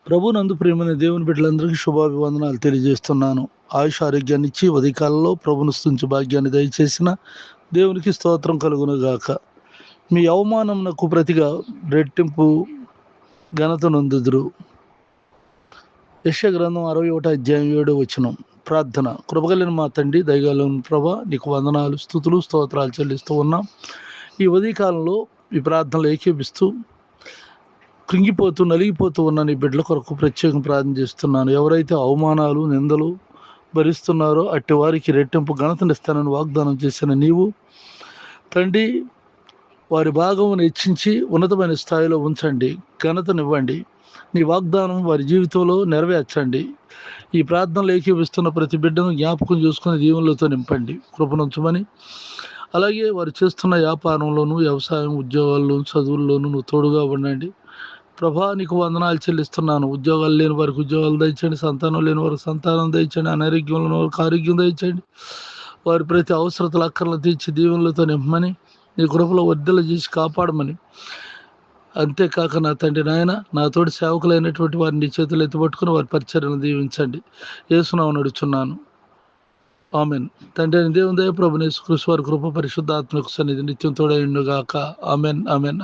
ప్రభునందు ప్రియమైన దేవుని బిడ్డలందరికీ శుభాభివందనాలు తెలియజేస్తున్నాను. ఆయుష్ ఆరోగ్యాన్ని ఇచ్చి ఉదయకాలంలో ప్రభును స్తుతించు భాగ్యాన్ని దయచేసిన దేవునికి స్తోత్రం కలుగును గాక. మీ అవమానమునకు ప్రతిగా రెట్టింపు ఘనత నొందుదురు. యెషయా గ్రంథం 61 అధ్యాయం 7 వచనం. ప్రార్థన. కృపగలిగిన మా తండ్రి, దయగలిగిన ప్రభా, నీకు వందనాలు, స్తుతులు, స్తోత్రాలు చెల్లిస్తూ ఉన్నాం. ఈ ఉదయకాలంలో ఈ ప్రార్థనలు ఏకీపిస్తూ కృంగిపోతూ నలిగిపోతూ ఉన్న నీ బిడ్డల కొరకు ప్రత్యేకం ప్రార్థన చేస్తున్నాను. ఎవరైతే అవమానాలు నిందలు భరిస్తున్నారో అట్టి వారికి రెట్టింపు ఘనతనిస్తానని వాగ్దానం చేసిన నీవు తండ్రి, వారి భాగమును హెచ్చించి ఉన్నతమైన స్థాయిలో ఉంచండి, ఘనతనివ్వండి. నీ వాగ్దానం వారి జీవితంలో నెరవేర్చండి. ఈ ప్రార్థనలు ఏకీపిస్తున్న ప్రతి బిడ్డను జ్ఞాపకం చేసుకుని దీవులతో నింపండి, కృపనుంచమని. అలాగే వారు చేస్తున్న వ్యాపారంలోను, వ్యవసాయం, ఉద్యోగాల్లోను, చదువుల్లోనూ నువ్వు తోడుగా ఉండండి. ప్రభా, నీకు వందనాలు చెల్లిస్తున్నాను. ఉద్యోగాలు లేని వారికి ఉద్యోగాలు దయచేయండి, సంతానం లేని వారికి సంతానం దయచేయండి, అనారోగ్యం లేని వారికి ఆరోగ్యం దయచేయండి. వారి ప్రతి అవసరతలు అక్కర్లు తీర్చి దీవెనలతో నింపమని, నీ కృపలో వర్ధల చేసి కాపాడమని. అంతేకాక నా తండ్రి నాయన, నా తోటి సేవకులైనటువంటి వారిని నీ చేతులు ఎత్తిపట్టుకుని వారి పరిచర్యను దీవించండి. యేసునామమున నడుచున్నాను, ఆమెన్. తండ్రి అయిన దేవుని దయ, ప్రభువైన యేసుక్రీస్తు వారి కృప, పరిశుద్ధాత్మకు సన్నిధి నిత్యం తోడై ఉండుగాక. Amen, amen.